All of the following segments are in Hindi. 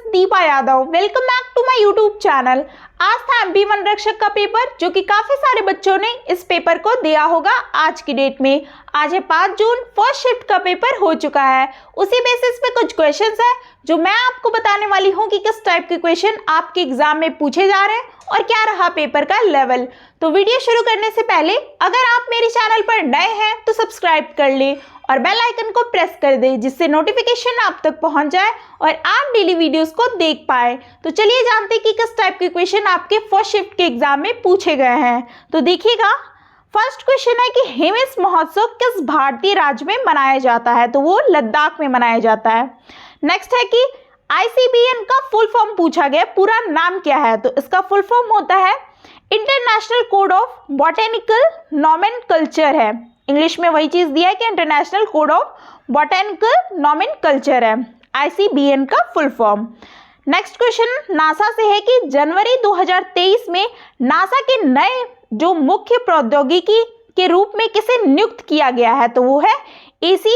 Deepa Yadav. Welcome back to my YouTube channel. आज था एमपी वन रक्षक का पेपर, जो कि काफी सारे बच्चों ने इस पेपर को दिया होगा आज की डेट में। आज है 5 जून, फर्स्ट शिफ्ट का पेपर हो चुका है। उसी बेसिस पे कुछ क्वेश्चंस है जो मैं आपको बताने वाली हूँ कि किस टाइप के क्वेश्चन आपके एग्जाम में पूछे जा रहे हैं और क्या रहा पेपर का लेवल। तो वीडियो शुरू करने से पहले अगर आप मेरे चैनल पर नए हैं तो सब्सक्राइब कर ले और बेल आइकन को प्रेस कर दे, जिससे नोटिफिकेशन आप तक पहुंच जाए और आप डेली वीडियोस को देख पाए। तो चलिए जानते हैं कि किस टाइप के क्वेश्चन आपके फर्स्ट शिफ्ट के एग्जाम में पूछे गए हैं। तो देखिएगा, फर्स्ट क्वेश्चन है कि हिमेश महोत्सव किस भारतीय राज्य में मनाया जाता है? तो वो लद्दाख में मनाया जाता है। नेक्स्ट है कि ICBN का फुल फॉर्म पूछा गया, पूरा नाम क्या है? तो इसका फुल फॉर्म होता है international code of botanical nomenclature है। इंग्लिश में वही चीज दिया है कि international code of botanical nomenclature है, ICBN का full form. Next question NASA से है कि जनवरी 2023 में नासा के नए जो मुख्य प्रौद्योगिकी के रूप में किसे नियुक्त किया गया है? तो वो है AC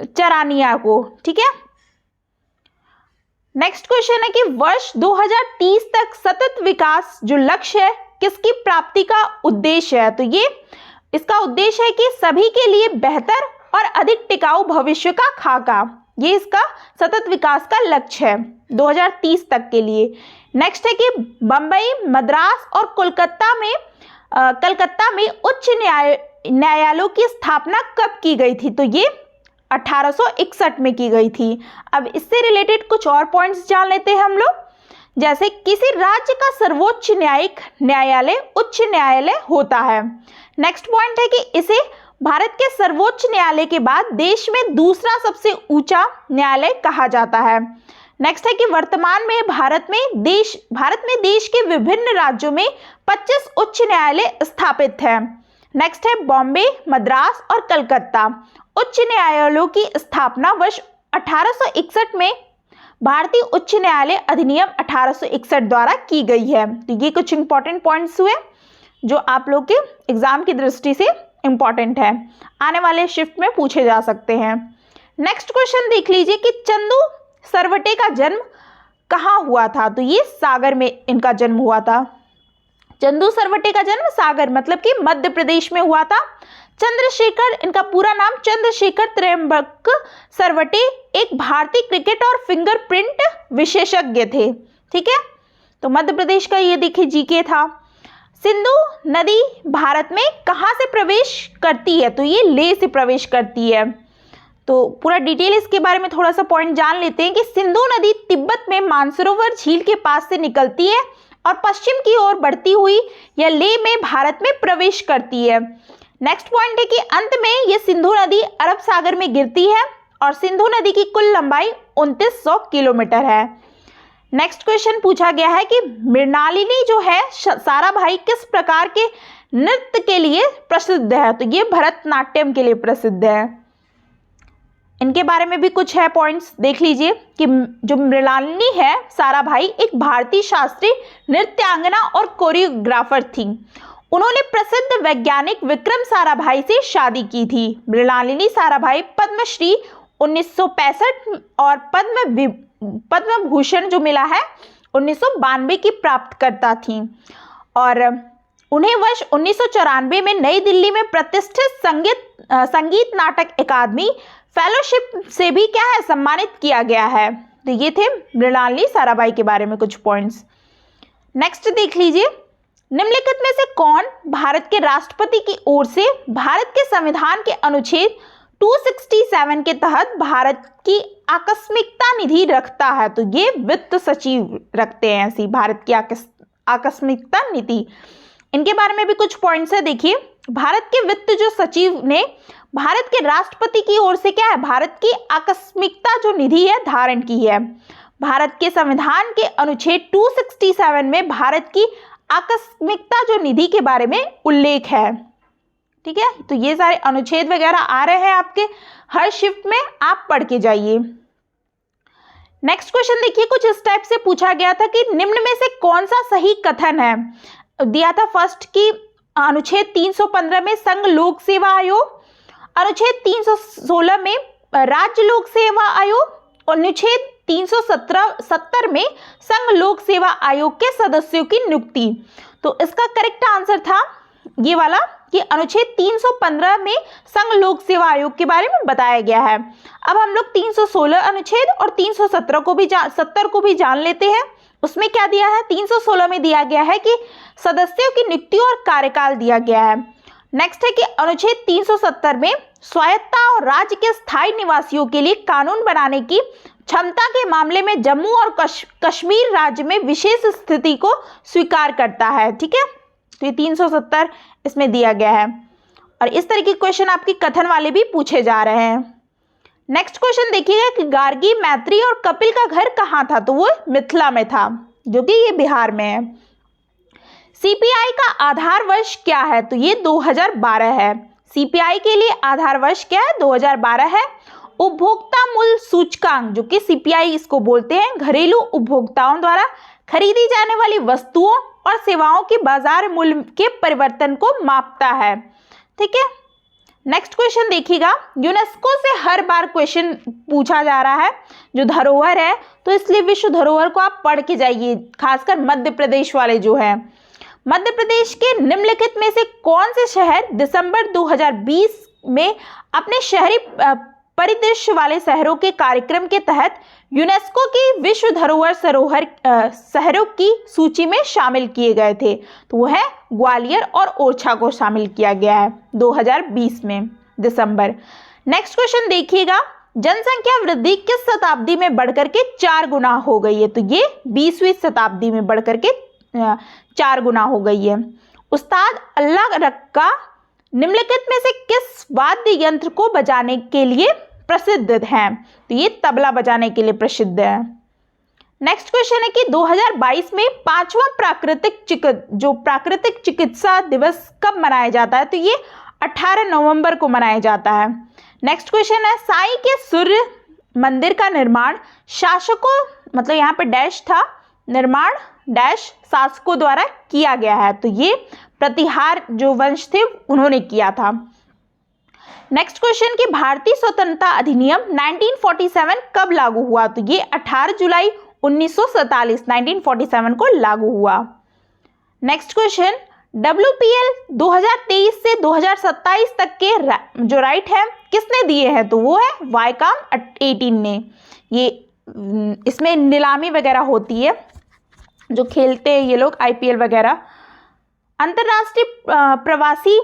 चरानिया को। ठीक है। नेक्स्ट क्वेश्चन है कि वर्ष 2030 तक सतत विकास जो लक्ष्य है किसकी प्राप्ति का उद्देश्य है? तो ये इसका उद्देश्य है कि सभी के लिए बेहतर और अधिक टिकाऊ भविष्य का खाका। ये इसका सतत विकास का लक्ष्य है 2030 तक के लिए। नेक्स्ट है कि बंबई, मद्रास और कलकत्ता में उच्च न्यायालयों की स्थापना कब की गई थी? तो ये 1861 में की गई थी। अब इससे रिलेटेड कुछ और पॉइंट्स जान लेते हैं हम लोग। जैसे किसी राज्य का सर्वोच्च न्यायिक न्यायालय उच्च न्यायालय होता है। नेक्स्ट पॉइंट है कि इसे भारत के सर्वोच्च न्यायालय के बाद देश में दूसरा सबसे ऊंचा न्यायालय कहा जाता है। नेक्स्ट है कि वर्तमान में भारत में देश के विभिन्न राज्यों में 25 उच्च न्यायालय स्थापित है। नेक्स्ट है बॉम्बे, मद्रास और कलकत्ता उच्च न्यायालयों की स्थापना वर्ष 1861 में भारतीय उच्च न्यायालय अधिनियम 1861 द्वारा की गई है। तो ये कुछ इंपॉर्टेंट पॉइंट्स हुए जो आप लोग के एग्जाम की दृष्टि से इंपॉर्टेंट है, आने वाले शिफ्ट में पूछे जा सकते हैं। नेक्स्ट क्वेश्चन देख लीजिए कि चंदू सरवटे का जन्म कहाँ हुआ था? तो ये सागर में इनका जन्म हुआ था। चंदू सरवटे का जन्म सागर मतलब कि मध्य प्रदेश में हुआ था। चंद्रशेखर, इनका पूरा नाम चंद्रशेखर त्र्यंबक सरवटे एक भारतीय क्रिकेट और फिंगरप्रिंट विशेषज्ञ थे। ठीक है। तो मध्य प्रदेश का ये देखिए जीके था। सिंधु नदी भारत में कहाँ से प्रवेश करती है? तो ये लेह से प्रवेश करती है। तो पूरा डिटेल इसके बारे में थोड़ा सा पॉइंट जान लेते हैं कि सिंधु नदी तिब्बत में मानसरोवर झील के पास से निकलती है और पश्चिम की ओर बढ़ती हुई यह लेह में भारत में प्रवेश करती है। नेक्स्ट पॉइंट है कि अंत में यह सिंधु नदी अरब सागर में गिरती है और सिंधु नदी की कुल लंबाई 2900 किलोमीटर है। नेक्स्ट क्वेश्चन पूछा गया है कि मृणालिनी जो है साराभाई किस प्रकार के नृत्य के लिए प्रसिद्ध है? तो ये भरतनाट्यम के लिए प्रसिद्ध है। इनके बारे में भी कुछ है पॉइंट्स, देख लीजिए कि जो मृणालिनी है साराभाई एक भारतीय शास्त्रीय नृत्यांगना और कोरियोग्राफर थी। उन्होंने प्रसिद्ध वैज्ञानिक विक्रम साराभाई से शादी की थी। मृणालिनी साराभाई पद्मश्री 1965 और पद्म भूषण जो मिला है 1992 की प्राप्तकर्ता थी और उन्हें वर्ष 1994 में नई दिल्ली में प्रतिष्ठित संगीत नाटक अकादमी फेलोशिप से भी क्या है सम्मानित किया गया है। तो ये थे मृणालिनी साराभाई के बारे में कुछ पॉइंट्स। नेक्स्ट देख लीजिए, निम्नलिखित में से कौन भारत के राष्ट्रपति की ओर से भारत के संविधान के अनुच्छेद 267 के तहत भारत की आकस्मिकता निधि रखता है? तो ये वित्त सचिव रखते हैं ऐसी भारत की आकस्मिकता नीति। इनके बारे में भी कुछ पॉइंट्स है, देखिए। भारत के वित्त जो सचिव ने भारत के राष्ट्रपति की ओर से क्या है भारत की आकस्मिकता जो निधि है धारण की है। भारत के संविधान के अनुच्छेद 267 में भारत की आकस्मिकता जो निधि के बारे में उल्लेख है। ठीक है। तो ये सारे अनुच्छेद वगैरह आ रहे हैं आपके हर शिफ्ट में, आप पढ़ के जाइए। नेक्स्ट क्वेश्चन देखिए, कुछ इस टाइप से पूछा गया था कि निम्न में से कौन सा सही कथन है? दिया था फर्स्ट की अनुच्छेद 315 में संघ लोक सेवा आयोग, अनुच्छेद 316 में राज्य लोक सेवा आयोग, अनुच्छेद 370 में संघ लोक सेवा आयोग के सदस्यों की नियुक्ति। तो इसका करेक्ट आंसर था ये वाला कि अनुच्छेद 315 में संघ लोक सेवा आयोग के बारे में बताया गया है। अब हम लोग 316 अनुच्छेद और 317 को भी 70 को भी जान लेते हैं। उसमें क्या दिया है? 316 में दिया गया है कि सदस्यों की नियुक्ति और कार्यकाल दिया गया है। नेक्स्ट है कि अनुच्छेद 370 में स्वायत्तता और राज्य के स्थायी निवासियों के लिए कानून बनाने की क्षमता के मामले में जम्मू और कश्मीर राज्य में विशेष स्थिति को स्वीकार करता है। ठीक है, तो ये 370 इसमें दिया गया है और इस तरह के क्वेश्चन आपके कथन वाले भी पूछे जा रहे हैं। नेक्स्ट क्वेश्चन देखिएगा कि गार्गी, मैत्री और कपिल का घर कहाँ था? तो वो मिथिला में था, जो कि ये बिहार में है। सीपीआई का आधार वर्ष क्या है? तो ये 2012 है। सीपीआई के लिए आधार वर्ष क्या है? 2012 है। उपभोक्ता मूल्य सूचकांक, जो कि सीपीआई इसको बोलते हैं, घरेलू उपभोक्ताओं द्वारा खरीदी जाने वाली वस्तुओं और सेवाओं के बाजार मूल्य के परिवर्तन को मापता है। ठीक है, नेक्स्ट क्वेश्चन देखिएगा। यूनेस्को से हर बार क्वेश्चन पूछा जा रहा है जो धरोहर है, तो इसलिए विश्व धरोहर को आप पढ़ के जाइए, खासकर मध्य प्रदेश वाले जो है। मध्य प्रदेश के निम्नलिखित में से कौन से शहर दिसंबर 2020 में अपने शहरी परिदृश्य वाले शहरों के कार्यक्रम के तहत यूनेस्को की विश्व धरोहर शहरों की सूची में शामिल किए गए थे? तो वो है ग्वालियर और ओरछा को शामिल किया गया है 2020 में दिसंबर। नेक्स्ट क्वेश्चन देखिएगा, जनसंख्या वृद्धि किस शताब्दी में बढ़कर के 4 गुना हो गई है? तो ये 20वीं शताब्दी में बढ़कर के 4 गुना हो गई है। उस्ताद अल्लाह रक्का निम्नलिखित में से किस वाद्य यंत्र को बजाने के लिए प्रसिद्ध है? तो ये तबला बजाने के लिए प्रसिद्ध है। नेक्स्ट क्वेश्चन है कि 2022 में 5वां प्राकृतिक चिकित्सा दिवस कब मनाया जाता है? तो ये 18 नवंबर को मनाया जाता है। नेक्स्ट क्वेश्चन है, साईं के सूर्य मंदिर का निर्माण शासकों, मतलब यहाँ पे डैश था, निर्माण डैश शासकों द्वारा किया गया है? तो ये प्रतिहार जो वंश थे उन्होंने किया था। नेक्स्ट क्वेश्चन कि भारतीय स्वतंत्रता अधिनियम 1947 कब लागू हुआ? तो ये 18 जुलाई 1947 1947 को लागू हुआ। नेक्स्ट क्वेश्चन, WPL 2023 से 2027 तक के जो राइट है किसने दिए हैं? तो वो है वाइकॉम 18 ने। ये इसमें नीलामी वगैरह होती है, जो खेलते हैं ये लोग IPL वगैरह। अंतर्राष्ट्रीय प्रवासी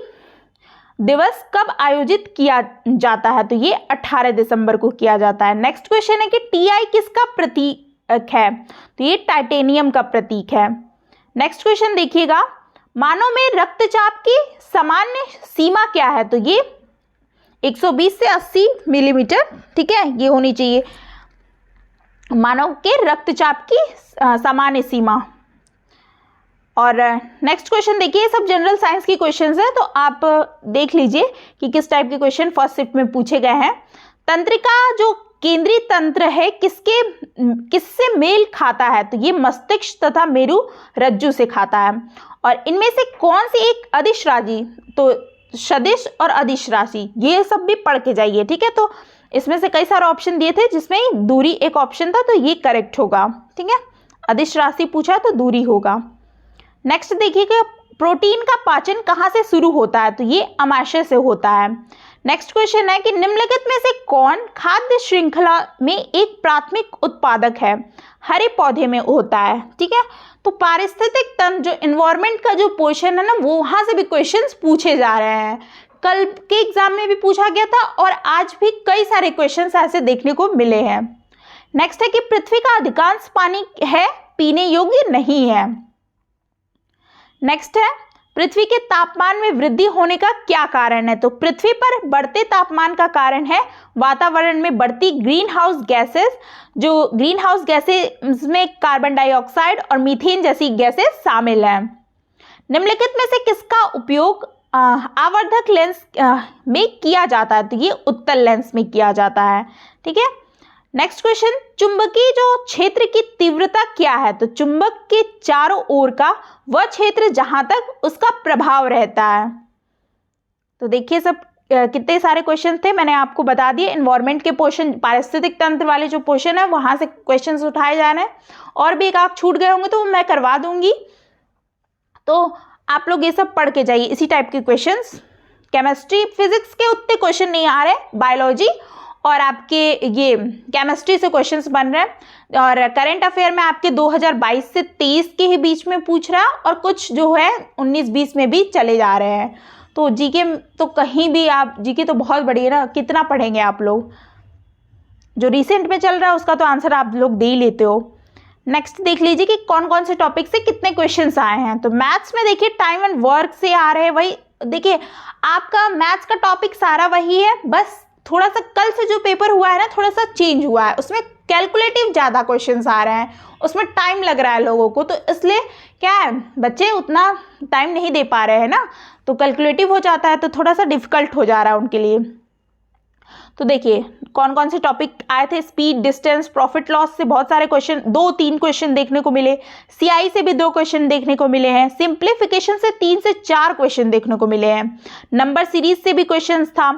दिवस कब आयोजित किया जाता है? तो ये 18 दिसंबर को किया जाता है। नेक्स्ट क्वेश्चन है कि TI किसका प्रतीक है? तो ये टाइटेनियम का प्रतीक है। नेक्स्ट क्वेश्चन देखिएगा, मानव में रक्तचाप की सामान्य सीमा क्या है? तो ये 120 से 80 मिलीमीटर, ठीक है, ये होनी चाहिए मानव के रक्तचाप की सामान्य सीमा। और नेक्स्ट क्वेश्चन देखिए, सब जनरल साइंस की क्वेश्चंस है, तो आप देख लीजिए कि किस टाइप के क्वेश्चन फर्स्ट शिफ्ट में पूछे गए हैं। तंत्रिका जो केंद्रीय तंत्र है किससे मेल खाता है? तो ये मस्तिष्क तथा मेरु रज्जु से खाता है। और इनमें से कौन सी एक अदिश राशि? तो सदिश और अदिश राशि ये सब भी पढ़ के जाइए, ठीक है। तो इसमें से कई सारे ऑप्शन दिए थे जिसमें दूरी एक ऑप्शन था, तो ये करेक्ट होगा, ठीक है। अदिश राशि पूछा तो दूरी होगा। नेक्स्ट देखिएगा, प्रोटीन का पाचन कहाँ से शुरू होता है? तो ये अमाशय से होता है। नेक्स्ट क्वेश्चन है कि निम्नलिखित में से कौन खाद्य श्रृंखला में एक प्राथमिक उत्पादक है? हरे पौधे में होता है, ठीक है। तो पारिस्थितिक तंत्र जो इन्वायरमेंट का जो पोर्शन है ना, वो वहां से भी क्वेश्चंस पूछे जा रहे हैं। कल के एग्जाम में भी पूछा गया था और आज भी कई सारे क्वेश्चंस ऐसे देखने को मिले हैं। नेक्स्ट है कि पृथ्वी का अधिकांश पानी है पीने योग्य नहीं है। नेक्स्ट है, पृथ्वी के तापमान में वृद्धि होने का क्या कारण है? तो पृथ्वी पर बढ़ते तापमान का कारण है वातावरण में बढ़ती ग्रीन हाउस गैसेस। जो ग्रीन हाउस गैसेस में कार्बन डाइऑक्साइड और मीथेन जैसी गैसेस शामिल हैं। निम्नलिखित में से किसका उपयोग आवर्धक लेंस में किया जाता है? तो ये उत्तल लेंस में किया जाता है, ठीक है। नेक्स्ट क्वेश्चन, चुंबकीय जो क्षेत्र की तीव्रता क्या है? तो चुंबक के चारों ओर का वह क्षेत्र जहां तक उसका प्रभाव रहता है। तो देखिए सब कितने सारे क्वेश्चन थे मैंने आपको बता दिए। एनवायरनमेंट के पोर्शन, पारिस्थितिक तंत्र वाले जो पोर्शन है वहाँ से क्वेश्चंस उठाए जा रहे हैं। और भी एक आप छूट गए होंगे तो मैं करवा दूंगी, तो आप लोग ये सब पढ़ के जाइए, इसी टाइप के क्वेश्चंस। केमिस्ट्री फिजिक्स के उतने क्वेश्चन नहीं आ रहे, बायोलॉजी और आपके ये केमिस्ट्री से क्वेश्चंस बन रहे हैं। और करंट अफेयर में आपके 2022 से 23 के ही बीच में पूछ रहा है, और कुछ जो है 19-20 में भी चले जा रहे हैं। तो जीके तो कहीं भी आप, जीके तो बहुत बड़ी है ना, कितना पढ़ेंगे आप लोग। जो रिसेंट में चल रहा है उसका तो आंसर आप लोग दे ही लेते हो। नेक्स्ट देख लीजिए कि कौन कौन से टॉपिक से कितने क्वेश्चंस आए हैं। तो मैथ्स में देखिए टाइम एंड वर्क से आ रहे हैं। वही देखिए आपका मैथ्स का टॉपिक सारा वही है, बस थोड़ा सा कल से जो पेपर हुआ है ना थोड़ा सा चेंज हुआ है, उसमें कैलकुलेटिव ज़्यादा क्वेश्चंस आ रहे हैं, उसमें टाइम लग रहा है लोगों को, तो इसलिए क्या है बच्चे उतना टाइम नहीं दे पा रहे हैं ना, तो कैलकुलेटिव हो जाता है तो थोड़ा सा डिफिकल्ट हो जा रहा है उनके लिए। तो देखिए कौन कौन से टॉपिक आए थे। स्पीड, डिस्टेंस, प्रॉफिट लॉस से बहुत सारे क्वेश्चन, 2-3 क्वेश्चन देखने को मिले। सीआई से भी 2 क्वेश्चन देखने को मिले हैं। सिंप्लीफिकेशन से 3 से 4 क्वेश्चन देखने को मिले हैं। नंबर सीरीज से भी क्वेश्चन था।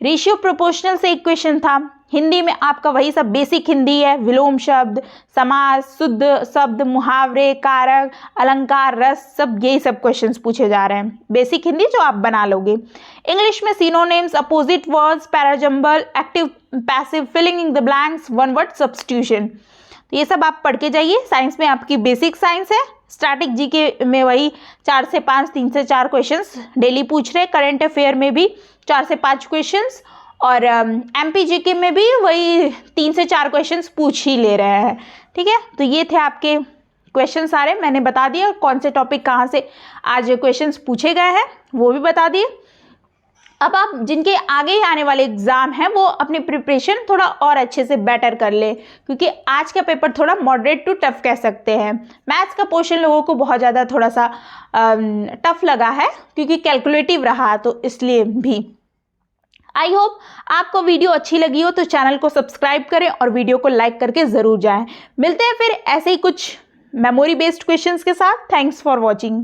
रेशियो प्रोपोर्शनल से एक क्वेश्चन था। हिंदी में आपका वही सब बेसिक हिंदी है, विलोम शब्द, समास, शुद्ध शब्द, मुहावरे, कारक, अलंकार, रस, सब यही सब क्वेश्चंस पूछे जा रहे हैं। बेसिक हिंदी जो आप बना लोगे। इंग्लिश में synonyms, opposite words, parajumble, active passive, filling in the blanks, one word substitution, तो ये सब आप पढ़ के जाइए। साइंस में आपकी बेसिक साइंस है। स्टैटिक जीके में वही 4 से 5, 3 से 4 क्वेश्चंस डेली पूछ रहे। करंट अफेयर में भी 4 से 5 क्वेश्चंस, और एमपी जीके में भी वही 3 से 4 क्वेश्चंस पूछ ही ले रहे हैं। ठीक है, तो ये थे आपके क्वेश्चन सारे, मैंने बता दिया कौन से टॉपिक कहाँ से आज क्वेश्चंस पूछे गए हैं वो भी बता दिए। अब आप जिनके आगे आने वाले एग्जाम हैं वो अपनी प्रिपरेशन थोड़ा और अच्छे से बेटर कर ले, क्योंकि आज का पेपर थोड़ा मॉडरेट टू टफ कह सकते हैं। मैथ्स का पोर्शन लोगों को बहुत ज़्यादा थोड़ा सा टफ लगा है क्योंकि कैलकुलेटिव रहा, तो इसलिए भी। आई होप आपको वीडियो अच्छी लगी हो तो चैनल को सब्सक्राइब करें और वीडियो को लाइक करके ज़रूर जाएं। मिलते हैं फिर ऐसे ही कुछ मेमोरी बेस्ड क्वेश्चंस के साथ। Thanks for watching.